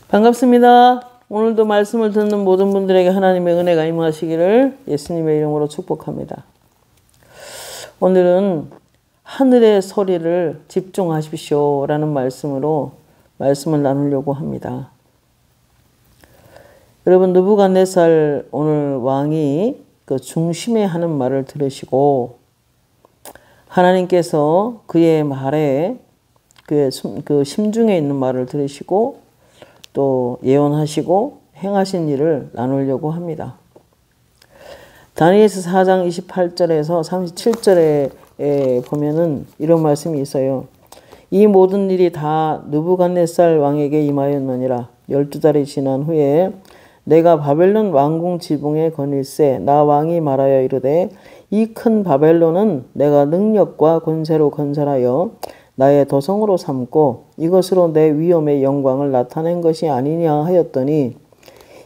반갑습니다. 오늘도 말씀을 듣는 모든 분들에게 하나님의 은혜가 임하시기를 예수님의 이름으로 축복합니다. 오늘은 하늘의 소리를 집중하십시오 라는 말씀으로 말씀을 나누려고 합니다. 여러분, 느부갓네살 오늘 왕이 그 중심에 하는 말을 들으시고 하나님께서 그의 말에 그 심중에 있는 말을 들으시고 또 예언하시고 행하신 일을 나누려고 합니다. 다니엘서 4장 28절에서 37절에 보면은 이런 말씀이 있어요. 이 모든 일이 다 느부갓네살 왕에게 임하였느니라. 12달이 지난 후에 내가 바벨론 왕궁 지붕에 거닐세 나 왕이 말하여 이르되 이 큰 바벨론은 내가 능력과 권세로 건설하여 나의 도성으로 삼고 이것으로 내 위엄의 영광을 나타낸 것이 아니냐 하였더니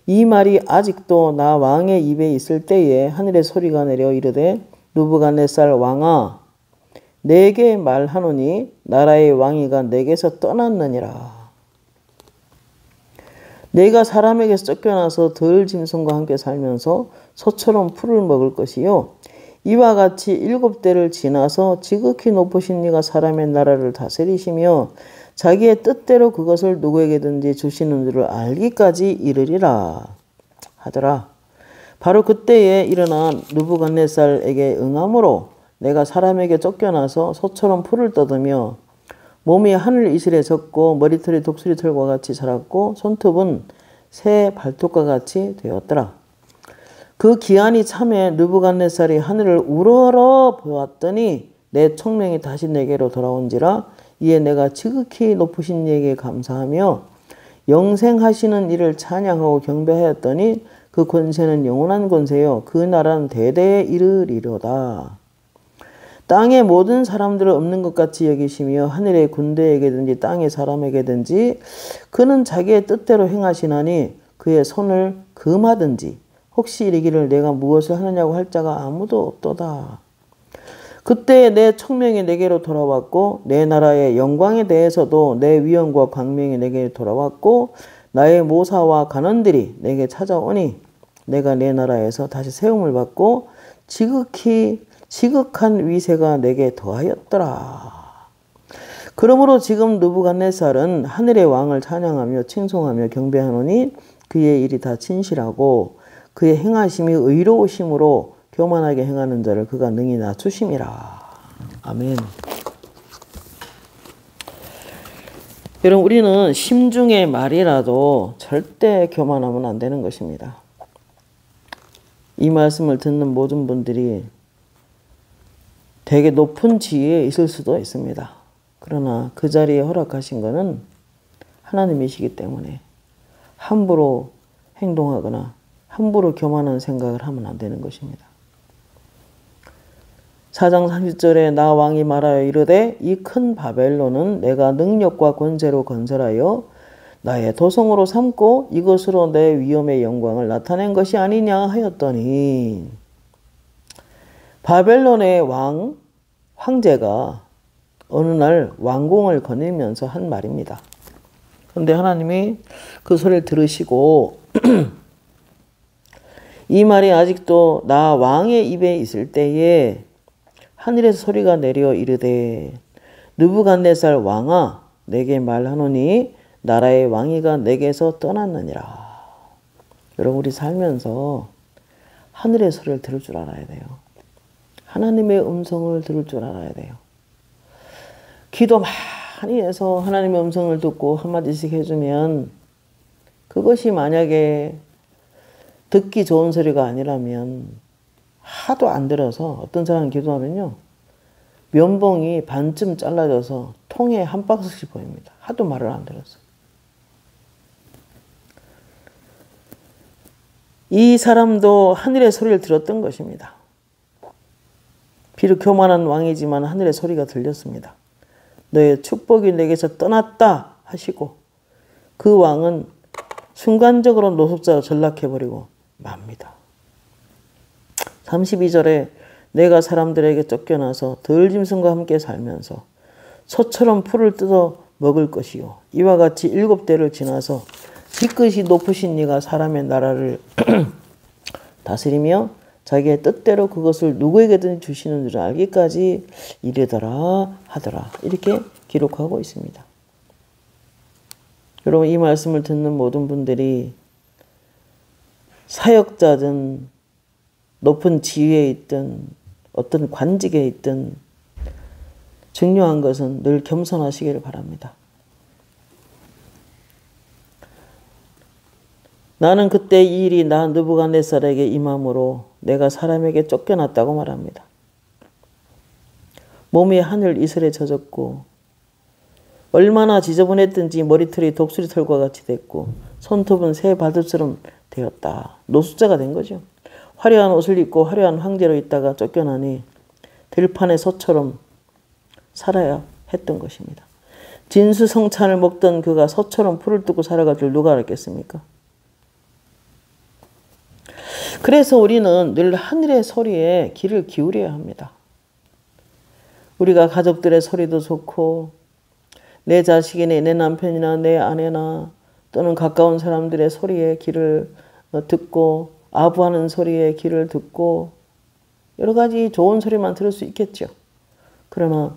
이 말이 아직도 나 왕의 입에 있을 때에 하늘의 소리가 내려 이르되 느부갓네살 왕아 내게 말하노니 나라의 왕위가 내게서 떠났느니라. 내가 사람에게서 쫓겨나서 덜 짐승과 함께 살면서 소처럼 풀을 먹을 것이요 이와 같이 7대를 지나서 지극히 높으신 이가 사람의 나라를 다스리시며 자기의 뜻대로 그것을 누구에게든지 주시는 줄을 알기까지 이르리라 하더라. 바로 그때에 일어난 느부갓네살에게 응함으로 내가 사람에게 쫓겨나서 소처럼 풀을 떠들며 몸이 하늘 이슬에 젖고 머리털이 독수리털과 같이 자랐고 손톱은 새 발톱과 같이 되었더라. 그 기한이 참에 느부갓네살이 하늘을 우러러 보았더니 내 총명이 다시 내게로 돌아온지라. 이에 내가 지극히 높으신 이에게 감사하며 영생하시는 이를 찬양하고 경배하였더니 그 권세는 영원한 권세요 그 나라는 대대에 이르리로다. 땅의 모든 사람들을 없는 것 같이 여기시며 하늘의 군대에게든지 땅의 사람에게든지 그는 자기의 뜻대로 행하시나니 그의 손을 금하든지 혹시 이르기를 내가 무엇을 하느냐고 할 자가 아무도 없도다. 그때 내 총명이 내게로 돌아왔고 내 나라의 영광에 대해서도 내 위엄과 광명이 내게 돌아왔고 나의 모사와 간원들이 내게 찾아오니 내가 내 나라에서 다시 세움을 받고 지극한 위세가 내게 더하였더라. 그러므로 지금 느부갓네살은 하늘의 왕을 찬양하며 칭송하며 경배하노니 그의 일이 다 진실하고 그의 행하심이 의로우심으로 교만하게 행하는 자를 그가 능히 낮추심이라. 아멘. 여러분, 우리는 심중의 말이라도 절대 교만하면 안 되는 것입니다. 이 말씀을 듣는 모든 분들이 되게 높은 지위에 있을 수도 있습니다. 그러나 그 자리에 허락하신 것은 하나님이시기 때문에 함부로 행동하거나 함부로 교만한 생각을 하면 안 되는 것입니다. 4장 30절에 나 왕이 말하여 이르되 이 큰 바벨론은 내가 능력과 권세로 건설하여 나의 도성으로 삼고 이것으로 내 위엄의 영광을 나타낸 것이 아니냐 하였더니 바벨론의 황제가 어느 날 왕궁을 거닐면서 한 말입니다. 그런데 하나님이 그 소리를 들으시고 이 말이 아직도 나 왕의 입에 있을 때에 하늘에서 소리가 내려 이르되 느부갓네살 왕아 내게 말하노니 나라의 왕위가 내게서 떠났느니라. 여러분, 우리 살면서 하늘의 소리를 들을 줄 알아야 돼요. 하나님의 음성을 들을 줄 알아야 돼요. 기도 많이 해서 하나님의 음성을 듣고 한마디씩 해주면 그것이 만약에 듣기 좋은 소리가 아니라면 하도 안 들어서 어떤 사람은 기도하면요 면봉이 반쯤 잘라져서 통에 한 박스씩 보입니다. 하도 말을 안 들어서. 이 사람도 하늘의 소리를 들었던 것입니다. 비록 교만한 왕이지만 하늘의 소리가 들렸습니다. 너의 축복이 내게서 떠났다 하시고 그 왕은 순간적으로 노숙자로 전락해버리고 맙니다. 32절에 내가 사람들에게 쫓겨나서 들짐승과 함께 살면서 소처럼 풀을 뜯어 먹을 것이요 이와 같이 7대를 지나서 지극히 높으신 이가 사람의 나라를 다스리며 자기의 뜻대로 그것을 누구에게든 주시는 줄 알기까지 이르더라 하더라. 이렇게 기록하고 있습니다. 여러분, 이 말씀을 듣는 모든 분들이 사역자든 높은 지위에 있든 어떤 관직에 있든 중요한 것은 늘 겸손하시기를 바랍니다. 나는 그때 이 일이 나 느부갓네살에게 임함으로 내가 사람에게 쫓겨났다고 말합니다. 몸이 하늘 이슬에 젖었고 얼마나 지저분했든지 머리털이 독수리털과 같이 됐고 손톱은 새 바늘처럼 되었다. 노숙자가 된 거죠. 화려한 옷을 입고 화려한 황제로 있다가 쫓겨나니 들판의 소처럼 살아야 했던 것입니다. 진수성찬을 먹던 그가 소처럼 풀을 뜯고 살아갈 줄 누가 알았겠습니까? 그래서 우리는 늘 하늘의 소리에 귀를 기울여야 합니다. 우리가 가족들의 소리도 좋고 내 자식이나 내 남편이나 내 아내나 또는 가까운 사람들의 소리에 귀를 듣고 아부하는 소리에 귀를 듣고 여러 가지 좋은 소리만 들을 수 있겠죠. 그러나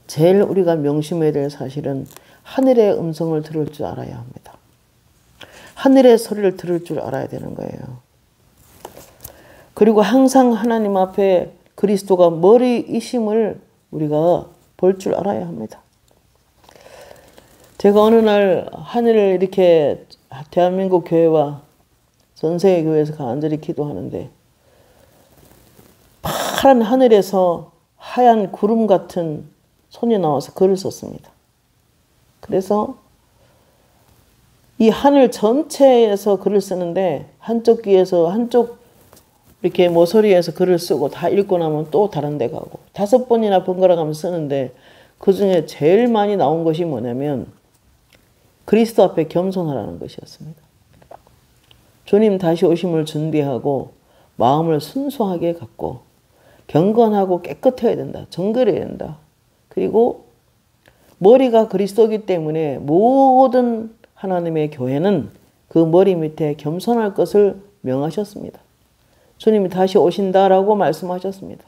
제일 우리가 명심해야 될 사실은 하늘의 음성을 들을 줄 알아야 합니다. 하늘의 소리를 들을 줄 알아야 되는 거예요. 그리고 항상 하나님 앞에 그리스도가 머리이심을 우리가 볼 줄 알아야 합니다. 제가 어느 날 하늘을 이렇게 대한민국 교회와 전 세계 교회에서 간절히 기도하는데 파란 하늘에서 하얀 구름 같은 손이 나와서 글을 썼습니다. 그래서 이 하늘 전체에서 글을 쓰는데 한쪽 귀에서 한쪽 이렇게 모서리에서 글을 쓰고 다 읽고 나면 또 다른 데 가고 5번이나 번갈아 가면서 쓰는데 그중에 제일 많이 나온 것이 뭐냐면 그리스도 앞에 겸손하라는 것이었습니다. 주님 다시 오심을 준비하고 마음을 순수하게 갖고 경건하고 깨끗해야 된다. 정결해야 된다. 그리고 머리가 그리스도이기 때문에 모든 하나님의 교회는 그 머리 밑에 겸손할 것을 명하셨습니다. 주님이 다시 오신다라고 말씀하셨습니다.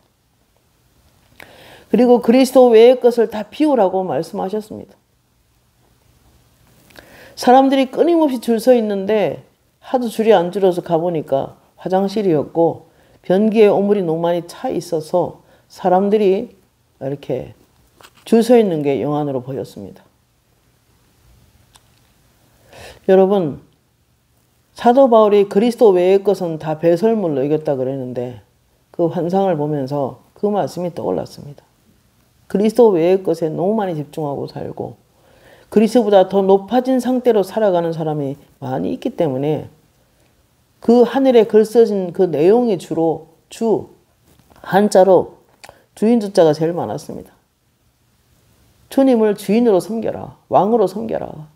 그리고 그리스도 외의 것을 다 비우라고 말씀하셨습니다. 사람들이 끊임없이 줄 서 있는데 하도 줄이 안 줄어서 가보니까 화장실이었고 변기에 오물이 너무 많이 차 있어서 사람들이 이렇게 줄 서 있는 게 영안으로 보였습니다. 여러분, 사도 바울이 그리스도 외의 것은 다 배설물로 이겼다 그랬는데 그 환상을 보면서 그 말씀이 떠올랐습니다. 그리스도 외의 것에 너무 많이 집중하고 살고 그리스도보다 더 높아진 상태로 살아가는 사람이 많이 있기 때문에 그 하늘에 글 써진 그 내용이 주로 한자로 주인 주자가 제일 많았습니다. 주님을 주인으로 섬겨라. 왕으로 섬겨라.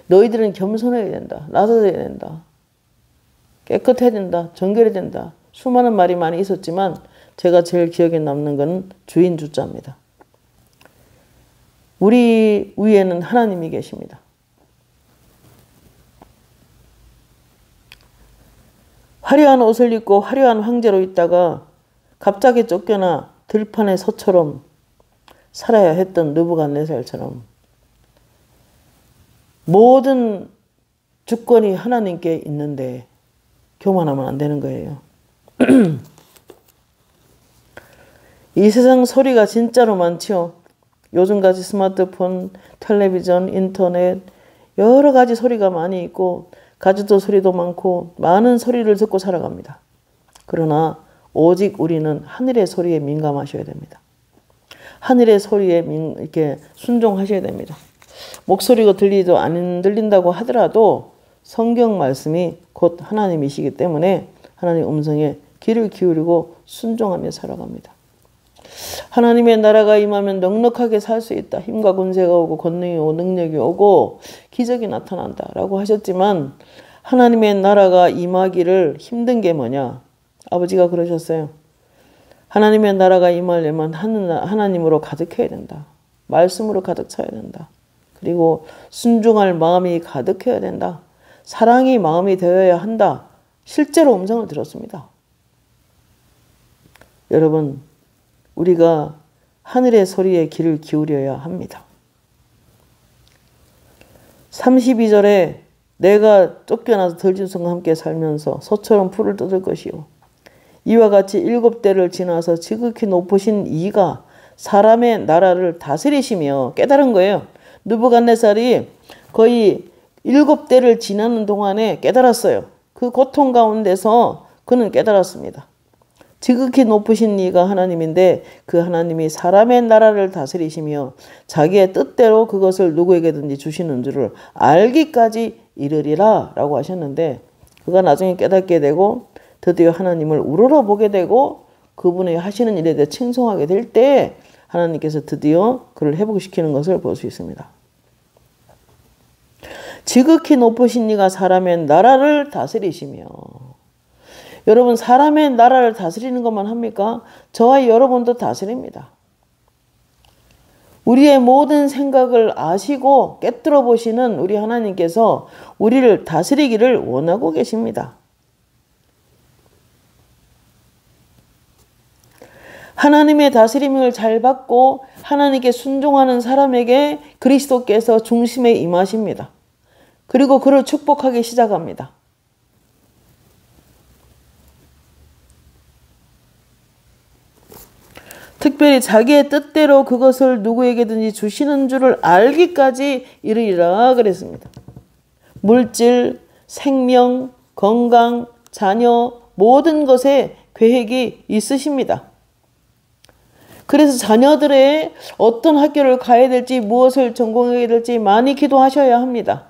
너희들은 겸손해야 된다. 낮아져야 된다. 깨끗해야 된다. 정결해야 된다. 수많은 말이 많이 있었지만 제가 제일 기억에 남는 것은 주인 주자입니다. 우리 위에는 하나님이 계십니다. 화려한 옷을 입고 화려한 황제로 있다가 갑자기 쫓겨나 들판의 소처럼 살아야 했던 느부갓네살처럼 모든 주권이 하나님께 있는데 교만하면 안 되는 거예요. 이 세상 소리가 진짜로 많지요. 요즘같이 스마트폰, 텔레비전, 인터넷 여러 가지 소리가 많이 있고 가주도 소리도 많고 많은 소리를 듣고 살아갑니다. 그러나 오직 우리는 하늘의 소리에 민감하셔야 됩니다. 하늘의 소리에 이렇게 순종하셔야 됩니다. 목소리가 들리도 안 들린다고 하더라도 성경 말씀이 곧 하나님이시기 때문에 하나님 음성에 귀를 기울이고 순종하며 살아갑니다. 하나님의 나라가 임하면 넉넉하게 살 수 있다. 힘과 권세가 오고 권능이 오고 능력이 오고 기적이 나타난다 라고 하셨지만 하나님의 나라가 임하기를 힘든 게 뭐냐? 아버지가 그러셨어요. 하나님의 나라가 임하려면 하나님으로 가득해야 된다. 말씀으로 가득 차야 된다. 그리고 순종할 마음이 가득해야 된다. 사랑이 마음이 되어야 한다. 실제로 음성을 들었습니다. 여러분, 우리가 하늘의 소리에 귀를 기울여야 합니다. 32절에 내가 쫓겨나서 덜짐승과 함께 살면서 소처럼 풀을 뜯을 것이요. 이와 같이 7대를 지나서 지극히 높으신 이가 사람의 나라를 다스리시며 깨달은 거예요. 느부갓네살이 거의 7대를 지나는 동안에 깨달았어요. 그 고통 가운데서 그는 깨달았습니다. 지극히 높으신 이가 하나님인데 그 하나님이 사람의 나라를 다스리시며 자기의 뜻대로 그것을 누구에게든지 주시는 줄을 알기까지 이르리라 라고 하셨는데, 그가 나중에 깨닫게 되고 드디어 하나님을 우러러보게 되고 그분의 하시는 일에 대해 칭송하게 될 때 하나님께서 드디어 그를 회복시키는 것을 볼 수 있습니다. 지극히 높으신 이가 사람의 나라를 다스리시며, 여러분, 사람의 나라를 다스리는 것만 합니까? 저와 여러분도 다스립니다. 우리의 모든 생각을 아시고 깨뜨려 보시는 우리 하나님께서 우리를 다스리기를 원하고 계십니다. 하나님의 다스림을 잘 받고 하나님께 순종하는 사람에게 그리스도께서 중심에 임하십니다. 그리고 그를 축복하기 시작합니다. 특별히 자기의 뜻대로 그것을 누구에게든지 주시는 줄을 알기까지 이르리라 그랬습니다. 물질, 생명, 건강, 자녀, 모든 것에 계획이 있으십니다. 그래서 자녀들의 어떤 학교를 가야 될지, 무엇을 전공해야 될지 많이 기도하셔야 합니다.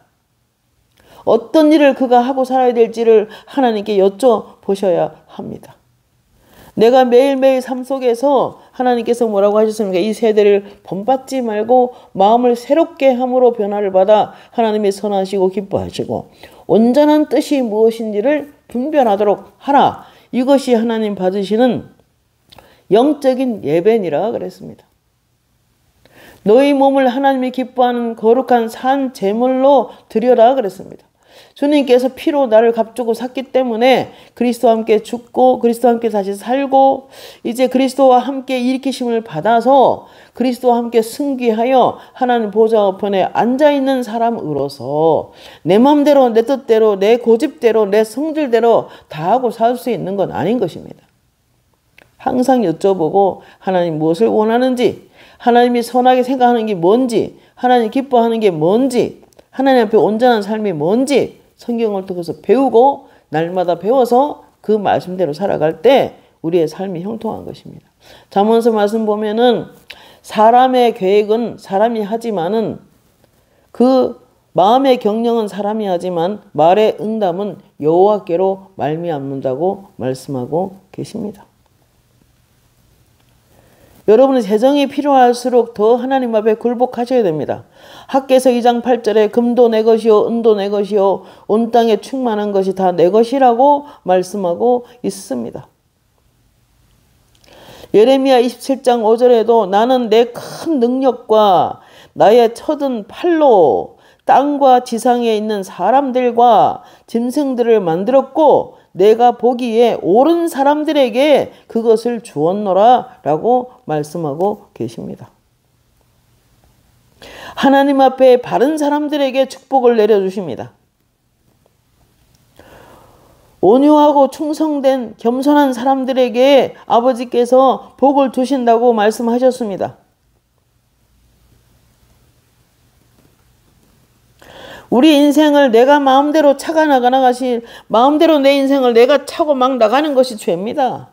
어떤 일을 그가 하고 살아야 될지를 하나님께 여쭤보셔야 합니다. 내가 매일매일 삶 속에서 하나님께서 뭐라고 하셨습니까? 이 세대를 본받지 말고 마음을 새롭게 함으로 변화를 받아 하나님이 선하시고 기뻐하시고 온전한 뜻이 무엇인지를 분별하도록 하라. 이것이 하나님 받으시는 영적인 예배니라 그랬습니다. 너희 몸을 하나님이 기뻐하는 거룩한 산 제물로 드려라 그랬습니다. 주님께서 피로 나를 값주고 샀기 때문에 그리스도와 함께 죽고 그리스도와 함께 다시 살고 이제 그리스도와 함께 일으키심을 받아서 그리스도와 함께 승귀하여 하나님 보좌 우편에 앉아있는 사람으로서 내 마음대로 내 뜻대로 내 고집대로 내 성질대로 다 하고 살 수 있는 건 아닌 것입니다. 항상 여쭤보고 하나님 무엇을 원하는지, 하나님이 선하게 생각하는 게 뭔지, 하나님 기뻐하는 게 뭔지, 하나님 앞에 온전한 삶이 뭔지 성경을 통해서 배우고 날마다 배워서 그 말씀대로 살아갈 때 우리의 삶이 형통한 것입니다. 잠언서 말씀 보면은 사람의 계획은 사람이 하지만은 그 마음의 경영은 사람이 하지만 말의 응답은 여호와께로 말미암는다고 말씀하고 계십니다. 여러분은 재정이 필요할수록 더 하나님 앞에 굴복하셔야 됩니다. 학개서 2장 8절에 금도 내 것이요 은도 내 것이요 온 땅에 충만한 것이 다 내 것이라고 말씀하고 있습니다. 예레미야 27장 5절에도 나는 내 큰 능력과 나의 쳐든 팔로 땅과 지상에 있는 사람들과 짐승들을 만들었고 내가 보기에 옳은 사람들에게 그것을 주었노라 라고 말씀하고 계십니다. 하나님 앞에 바른 사람들에게 축복을 내려주십니다. 온유하고 충성된 겸손한 사람들에게 아버지께서 복을 주신다고 말씀하셨습니다. 우리 인생을 내가 마음대로 차가 나가시 마음대로 내 인생을 내가 차고 막 나가는 것이 죄입니다.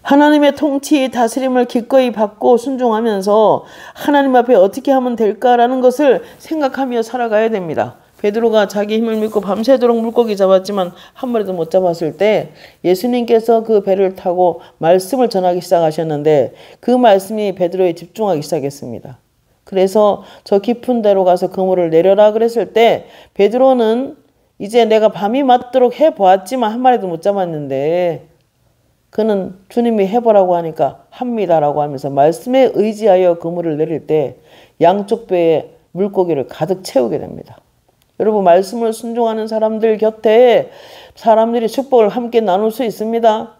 하나님의 통치 다스림을 기꺼이 받고 순종하면서 하나님 앞에 어떻게 하면 될까라는 것을 생각하며 살아가야 됩니다. 베드로가 자기 힘을 믿고 밤새도록 물고기 잡았지만 한 마리도 못 잡았을 때 예수님께서 그 배를 타고 말씀을 전하기 시작하셨는데 그 말씀이 베드로에 집중하기 시작했습니다. 그래서 저 깊은 데로 가서 그물을 내려라 그랬을 때 베드로는 이제 내가 밤이 맞도록 해보았지만 한 마리도 못 잡았는데 그는 주님이 해보라고 하니까 합니다라고 하면서 말씀에 의지하여 그물을 내릴 때 양쪽 배에 물고기를 가득 채우게 됩니다. 여러분, 말씀을 순종하는 사람들 곁에 사람들이 축복을 함께 나눌 수 있습니다.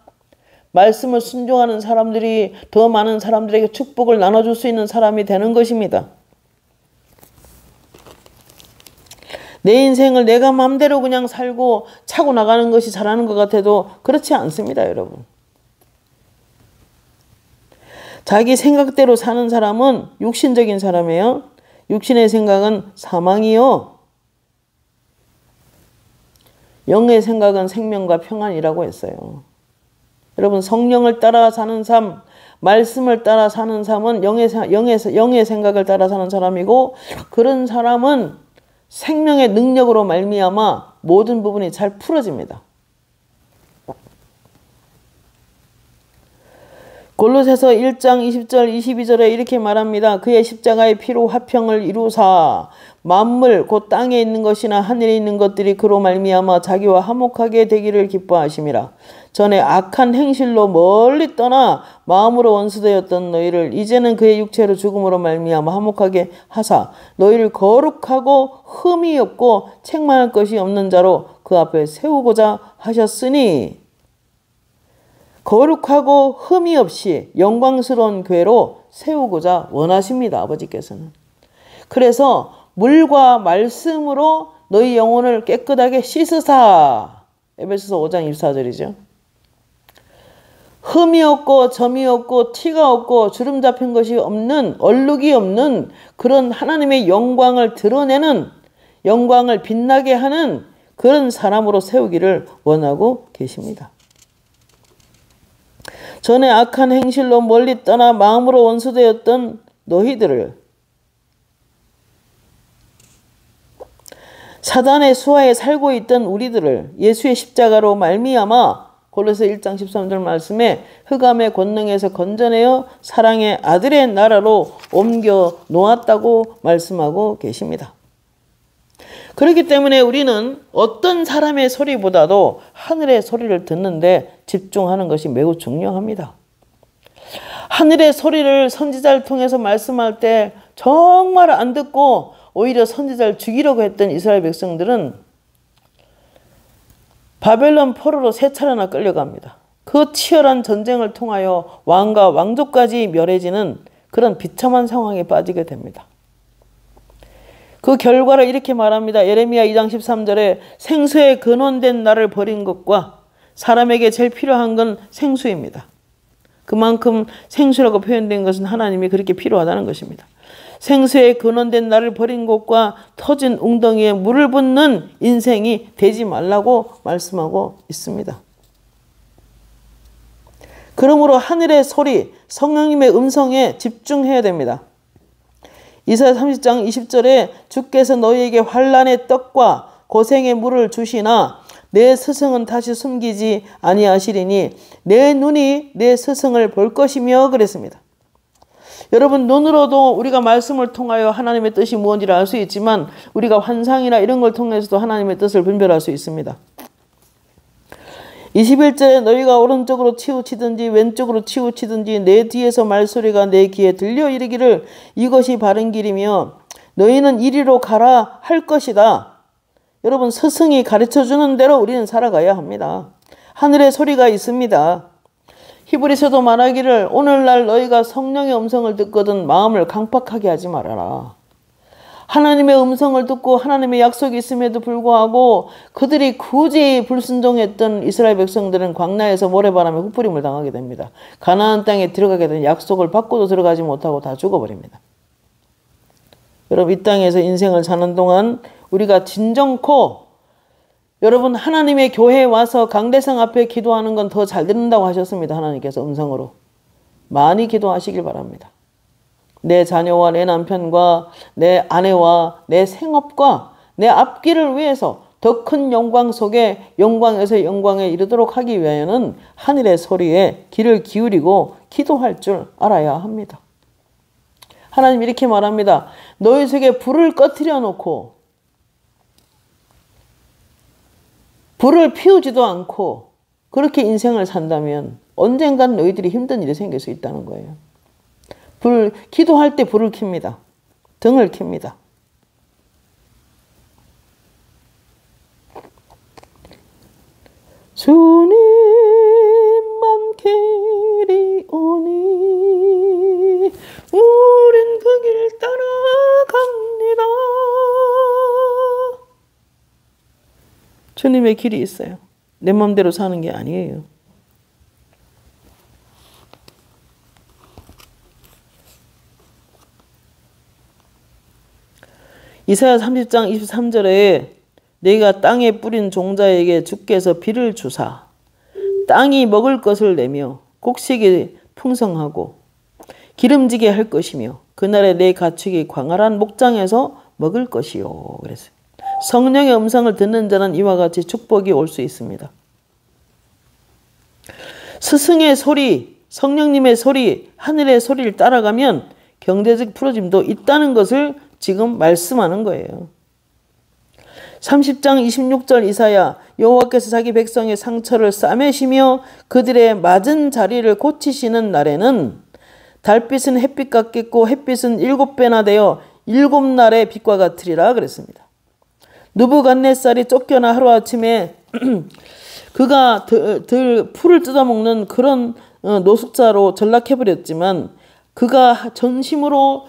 말씀을 순종하는 사람들이 더 많은 사람들에게 축복을 나눠줄 수 있는 사람이 되는 것입니다. 내 인생을 내가 마음대로 그냥 살고 차고 나가는 것이 잘하는 것 같아도 그렇지 않습니다, 여러분. 자기 생각대로 사는 사람은 육신적인 사람이에요. 육신의 생각은 사망이요. 영의 생각은 생명과 평안이라고 했어요. 여러분, 성령을 따라 사는 삶, 말씀을 따라 사는 삶은 영의 생각을 따라 사는 사람이고, 그런 사람은 생명의 능력으로 말미암아 모든 부분이 잘 풀어집니다. 골로새서 1장 20절 22절에 이렇게 말합니다. 그의 십자가의 피로 화평을 이루사 만물 곧 땅에 있는 것이나 하늘에 있는 것들이 그로 말미암아 자기와 화목하게 되기를 기뻐하심이라. 전에 악한 행실로 멀리 떠나 마음으로 원수되었던 너희를 이제는 그의 육체로 죽음으로 말미암아 화목하게 하사 너희를 거룩하고 흠이 없고 책망할 것이 없는 자로 그 앞에 세우고자 하셨으니, 거룩하고 흠이 없이 영광스러운 궤로 세우고자 원하십니다. 아버지께서는. 그래서 물과 말씀으로 너희 영혼을 깨끗하게 씻으사. 에베소서 5장 24절이죠. 흠이 없고 점이 없고 티가 없고 주름 잡힌 것이 없는, 얼룩이 없는 그런 하나님의 영광을 드러내는, 영광을 빛나게 하는 그런 사람으로 세우기를 원하고 계십니다. 전에 악한 행실로 멀리 떠나 마음으로 원수되었던 너희들을, 사단의 수하에 살고 있던 우리들을 예수의 십자가로 말미암아 골로새 1장 13절 말씀에 흑암의 권능에서 건져내어 사랑의 아들의 나라로 옮겨 놓았다고 말씀하고 계십니다. 그렇기 때문에 우리는 어떤 사람의 소리보다도 하늘의 소리를 듣는데 집중하는 것이 매우 중요합니다. 하늘의 소리를 선지자를 통해서 말씀할 때 정말 안 듣고 오히려 선지자를 죽이려고 했던 이스라엘 백성들은 바벨론 포로로 3차례나 끌려갑니다. 그 치열한 전쟁을 통하여 왕과 왕족까지 멸해지는 그런 비참한 상황에 빠지게 됩니다. 그 결과를 이렇게 말합니다. 예레미야 2장 13절에 생수에 근원된 나를 버린 것과 사람에게 제일 필요한 건 생수입니다. 그만큼 생수라고 표현된 것은 하나님이 그렇게 필요하다는 것입니다. 생수에 근원된 나를 버린 곳과 터진 웅덩이에 물을 붓는 인생이 되지 말라고 말씀하고 있습니다. 그러므로 하늘의 소리, 성령님의 음성에 집중해야 됩니다. 이사야 30장 20절에 주께서 너희에게 환난의 떡과 고생의 물을 주시나 내 스승은 다시 숨기지 아니하시리니 내 눈이 내 스승을 볼 것이며 그랬습니다. 여러분, 눈으로도 우리가 말씀을 통하여 하나님의 뜻이 무엇인지를 알 수 있지만 우리가 환상이나 이런 걸 통해서도 하나님의 뜻을 분별할 수 있습니다. 21절에 너희가 오른쪽으로 치우치든지 왼쪽으로 치우치든지 내 뒤에서 말소리가 내 귀에 들려 이르기를 이것이 바른 길이며 너희는 이리로 가라 할 것이다. 여러분, 스승이 가르쳐주는 대로 우리는 살아가야 합니다. 하늘의 소리가 있습니다. 히브리서도 말하기를 오늘날 너희가 성령의 음성을 듣거든 마음을 강팍하게 하지 말아라. 하나님의 음성을 듣고 하나님의 약속이 있음에도 불구하고 그들이 굳이 불순종했던 이스라엘 백성들은 광야에서 모래바람에 흩뿌림을 당하게 됩니다. 가나안 땅에 들어가게 된 약속을 받고도 들어가지 못하고 다 죽어버립니다. 여러분, 이 땅에서 인생을 사는 동안 우리가 진정코, 여러분, 하나님의 교회에 와서 강대상 앞에 기도하는 건 더 잘 듣는다고 하셨습니다. 하나님께서 음성으로. 많이 기도하시길 바랍니다. 내 자녀와 내 남편과 내 아내와 내 생업과 내 앞길을 위해서 더 큰 영광 속에 영광에서 영광에 이르도록 하기 위하여는 하늘의 소리에 귀를 기울이고 기도할 줄 알아야 합니다. 하나님 이렇게 말합니다. 너희 속에 불을 꺼트려 놓고 불을 피우지도 않고 그렇게 인생을 산다면 언젠간 너희들이 힘든 일이 생길 수 있다는 거예요. 기도할 때 불을 켭니다. 등을 켭니다. 주님만 길이 오니 우린 그 길 따라갑니다. 주님의 길이 있어요. 내 마음대로 사는 게 아니에요. 이사야 30장 23절에 내가 땅에 뿌린 종자에게 주께서 비를 주사 땅이 먹을 것을 내며 곡식이 풍성하고 기름지게 할 것이며 그날에 내 가축이 광활한 목장에서 먹을 것이요. 그랬어요. 성령의 음성을 듣는 자는 이와 같이 축복이 올 수 있습니다. 스승의 소리, 성령님의 소리, 하늘의 소리를 따라가면 경제적 풀어짐도 있다는 것을 지금 말씀하는 거예요. 30장 26절 이사야 여호와께서 자기 백성의 상처를 싸매시며 그들의 맞은 자리를 고치시는 날에는 달빛은 햇빛 같겠고 햇빛은 7배나 되어 7날의 빛과 같으리라 그랬습니다. 느부갓네살이 쫓겨나 하루아침에 그가 풀을 뜯어먹는 그런 노숙자로 전락해버렸지만 그가 전심으로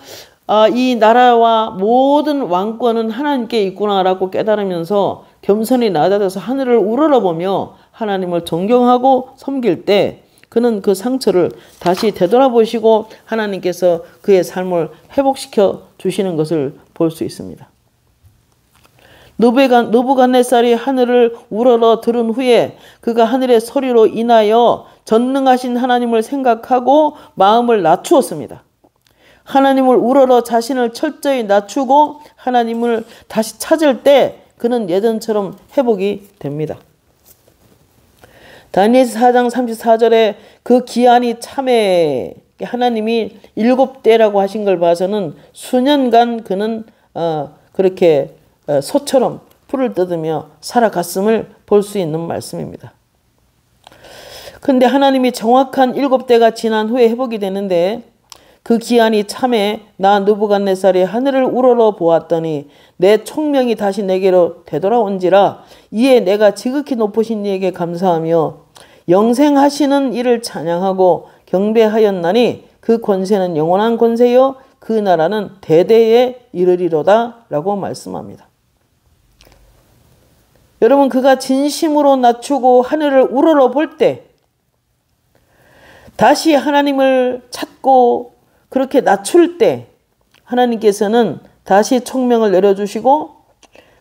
이 나라와 모든 왕권은 하나님께 있구나라고 깨달으면서 겸손히 낮아져서 하늘을 우러러보며 하나님을 존경하고 섬길 때 그는 그 상처를 다시 되돌아보시고 하나님께서 그의 삶을 회복시켜 주시는 것을 볼 수 있습니다. 느부갓네살이 하늘을 우러러 들은 후에 그가 하늘의 소리로 인하여 전능하신 하나님을 생각하고 마음을 낮추었습니다. 하나님을 우러러 자신을 철저히 낮추고 하나님을 다시 찾을 때 그는 예전처럼 회복이 됩니다. 다니엘서 4장 34절에 그 기한이 참에 하나님이 7대라고 하신 걸 봐서는 수년간 그는 그렇게 소처럼 풀을 뜯으며 살아갔음을 볼 수 있는 말씀입니다. 그런데 하나님이 정확한 7대가 지난 후에 회복이 되는데 그 기한이 참에 나 느부갓네살이 하늘을 우러러 보았더니 내 총명이 다시 내게로 되돌아온지라 이에 내가 지극히 높으신 이에게 감사하며 영생하시는 이를 찬양하고 경배하였나니 그 권세는 영원한 권세요 그 나라는 대대에 이르리로다 라고 말씀합니다. 여러분 그가 진심으로 낮추고 하늘을 우러러 볼 때 다시 하나님을 찾고 그렇게 낮출 때 하나님께서는 다시 총명을 내려주시고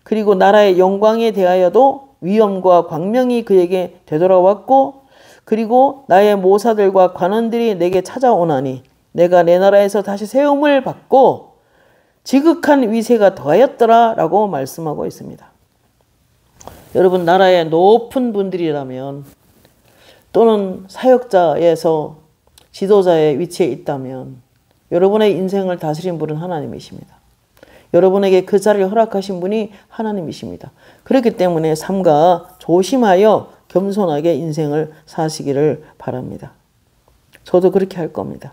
그리고 나라의 영광에 대하여도 위엄과 광명이 그에게 되돌아왔고 그리고 나의 모사들과 관원들이 내게 찾아오나니 내가 내 나라에서 다시 세움을 받고 지극한 위세가 더하였더라 라고 말씀하고 있습니다. 여러분 나라의 높은 분들이라면 또는 사역자에서 지도자의 위치에 있다면 여러분의 인생을 다스린 분은 하나님이십니다. 여러분에게 그 자리를 허락하신 분이 하나님이십니다. 그렇기 때문에 삼가 조심하여 겸손하게 인생을 사시기를 바랍니다. 저도 그렇게 할 겁니다.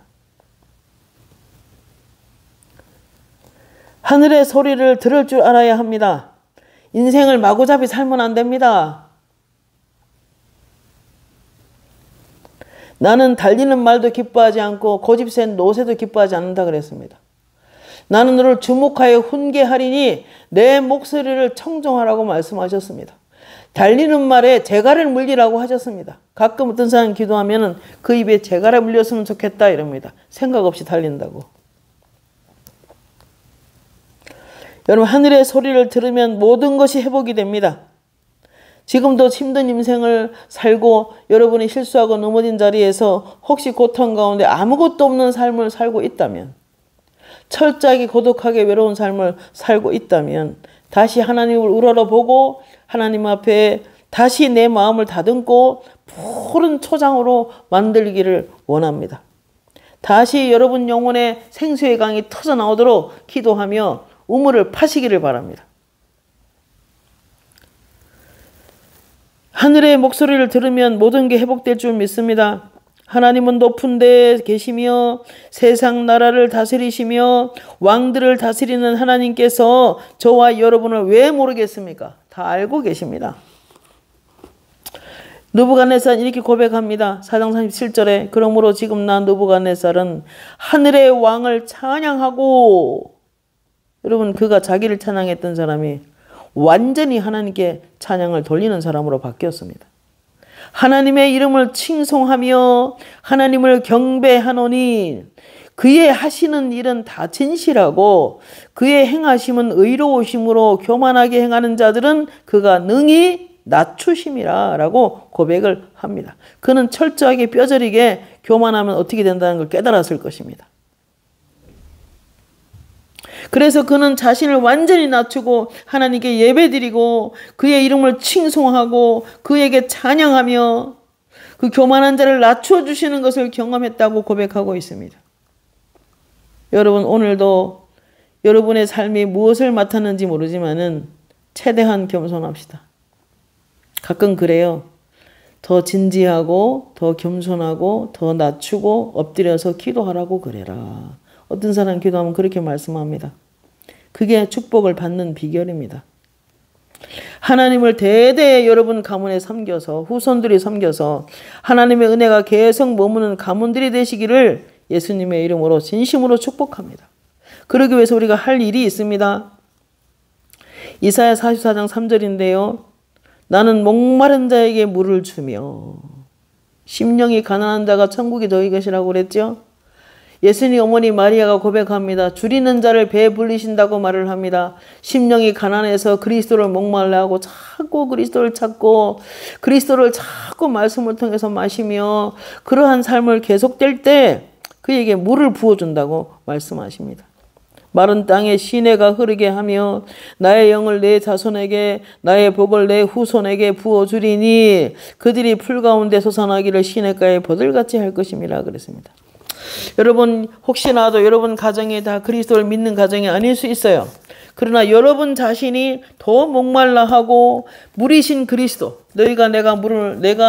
하늘의 소리를 들을 줄 알아야 합니다. 인생을 마구잡이 살면 안 됩니다. 나는 달리는 말도 기뻐하지 않고 고집센 노새도 기뻐하지 않는다 그랬습니다. 나는 너를 주목하여 훈계하리니 내 목소리를 청종하라고 말씀하셨습니다. 달리는 말에 재갈을 물리라고 하셨습니다. 가끔 어떤 사람 기도하면 그 입에 재갈을 물렸으면 좋겠다 이럽니다. 생각 없이 달린다고. 여러분 하늘의 소리를 들으면 모든 것이 회복이 됩니다. 지금도 힘든 인생을 살고 여러분이 실수하고 넘어진 자리에서 혹시 고통 가운데 아무것도 없는 삶을 살고 있다면 철저하게 고독하게 외로운 삶을 살고 있다면 다시 하나님을 우러러보고 하나님 앞에 다시 내 마음을 다듬고 푸른 초장으로 만들기를 원합니다. 다시 여러분 영혼의 생수의 강이 터져 나오도록 기도하며 우물을 파시기를 바랍니다. 하늘의 목소리를 들으면 모든 게 회복될 줄 믿습니다. 하나님은 높은 데에 계시며 세상 나라를 다스리시며 왕들을 다스리는 하나님께서 저와 여러분을 왜 모르겠습니까? 다 알고 계십니다. 느부갓네살은 이렇게 고백합니다. 4장 37절에 그러므로 지금 나 느부갓네살은 하늘의 왕을 찬양하고, 여러분 그가 자기를 찬양했던 사람이 완전히 하나님께 찬양을 돌리는 사람으로 바뀌었습니다. 하나님의 이름을 칭송하며 하나님을 경배하노니 그의 하시는 일은 다 진실하고 그의 행하심은 의로우심으로 교만하게 행하는 자들은 그가 능히 낮추심이라 라고 고백을 합니다. 그는 철저하게 뼈저리게 교만하면 어떻게 된다는 걸 깨달았을 것입니다. 그래서 그는 자신을 완전히 낮추고 하나님께 예배드리고 그의 이름을 칭송하고 그에게 찬양하며 그 교만한 자를 낮추어 주시는 것을 경험했다고 고백하고 있습니다. 여러분 오늘도 여러분의 삶이 무엇을 맡았는지 모르지만은 최대한 겸손합시다. 가끔 그래요. 더 진지하고 더 겸손하고 더 낮추고 엎드려서 기도하라고 그래라. 어떤 사람 기도하면 그렇게 말씀합니다. 그게 축복을 받는 비결입니다. 하나님을 대대에 여러분 가문에 섬겨서 후손들이 섬겨서 하나님의 은혜가 계속 머무는 가문들이 되시기를 예수님의 이름으로 진심으로 축복합니다. 그러기 위해서 우리가 할 일이 있습니다. 이사야 44장 3절인데요. 나는 목마른 자에게 물을 주며 심령이 가난한 자가 천국에 더이 것이라고 그랬죠. 예수님 어머니 마리아가 고백합니다. 줄이는 자를 배에 불리신다고 말을 합니다. 심령이 가난해서 그리스도를 목말라하고 자꾸 그리스도를 찾고 그리스도를 자꾸 말씀을 통해서 마시며 그러한 삶을 계속될 때 그에게 물을 부어준다고 말씀하십니다. 마른 땅에 시내가 흐르게 하며 나의 영을 내 자손에게 나의 복을 내 후손에게 부어주리니 그들이 풀 가운데 솟아나기를 시냇가에 버들같이 할 것임이라 그랬습니다. 여러분 혹시나도 여러분 가정이 다 그리스도를 믿는 가정이 아닐 수 있어요. 그러나 여러분 자신이 더 목말라하고 물이신 그리스도 너희가 내가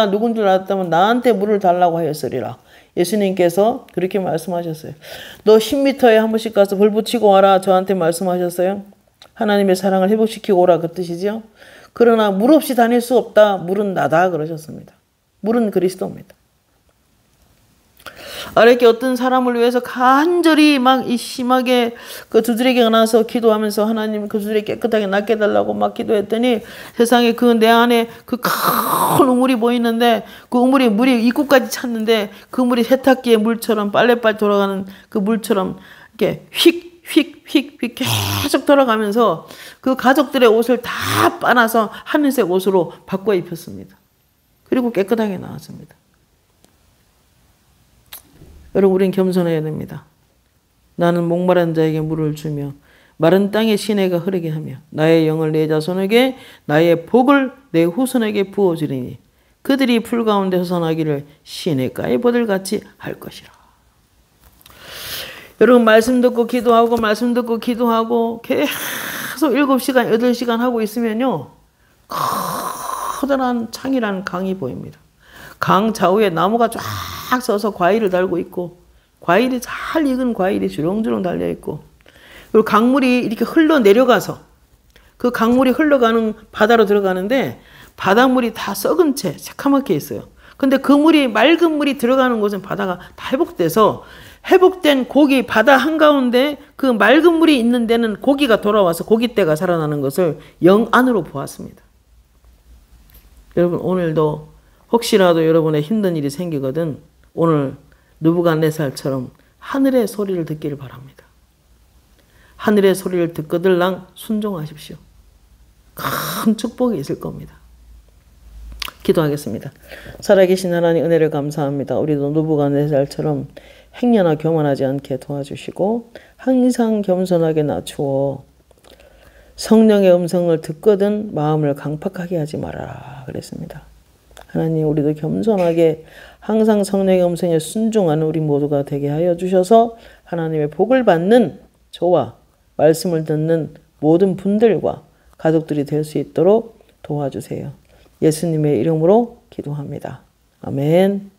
누군 줄 알았다면 나한테 물을 달라고 하였으리라. 예수님께서 그렇게 말씀하셨어요. 너 10m에 한 번씩 가서 불 붙이고 와라 저한테 말씀하셨어요. 하나님의 사랑을 회복시키고 오라 그 뜻이죠. 그러나 물 없이 다닐 수 없다. 물은 나다 그러셨습니다. 물은 그리스도입니다. 이렇게 어떤 사람을 위해서 간절히 막 심하게 그 두드러기가 나서 기도하면서 하나님 그들이 깨끗하게 낫게 해달라고 막 기도했더니 세상에 그 내 안에 그 큰 우물이 보이는데 그 우물이 물이 입구까지 찼는데 그 물이 세탁기의 물처럼 빨래빨 돌아가는 그 물처럼 이렇게 휙 계속 돌아가면서 그 가족들의 옷을 다 빨아서 하늘색 옷으로 바꿔 입혔습니다. 그리고 깨끗하게 나왔습니다. 여러분 우린 겸손해야 됩니다. 나는 목마른 자에게 물을 주며 마른 땅에 시내가 흐르게 하며 나의 영을 내 자손에게 나의 복을 내 후손에게 부어주리니 그들이 풀 가운데 솟아나기를 시냇가에 버들같이 할 것이라. 여러분 말씀 듣고 기도하고 말씀 듣고 기도하고 계속 7시간 8시간 하고 있으면요 커다란 창이라는 강이 보입니다. 강 좌우에 나무가 쫙 서서 과일을 달고 있고 과일이 잘 익은 과일이 주렁주렁 달려있고 그리고 강물이 이렇게 흘러내려가서 그 강물이 흘러가는 바다로 들어가는데 바닷물이 다 썩은 채 새카맣게 있어요. 근데 그 물이 맑은 물이 들어가는 곳은 바다가 다 회복돼서 회복된 고기 바다 한가운데 그 맑은 물이 있는 데는 고기가 돌아와서 고기떼가 살아나는 것을 영 안으로 보았습니다. 여러분 오늘도 혹시라도 여러분의 힘든 일이 생기거든 오늘 느부갓네살처럼 하늘의 소리를 듣기를 바랍니다. 하늘의 소리를 듣거들랑 순종하십시오. 큰 축복이 있을 겁니다. 기도하겠습니다. 살아계신 하나님 은혜를 감사합니다. 우리도 느부갓네살처럼 행여나 교만하지 않게 도와주시고 항상 겸손하게 낮추어 성령의 음성을 듣거든 마음을 강팍하게 하지 말아라 그랬습니다. 하나님 우리도 겸손하게 항상 성령의 음성에 순종하는 우리 모두가 되게 하여 주셔서 하나님의 복을 받는 저와 말씀을 듣는 모든 분들과 가족들이 될 수 있도록 도와주세요. 예수님의 이름으로 기도합니다. 아멘.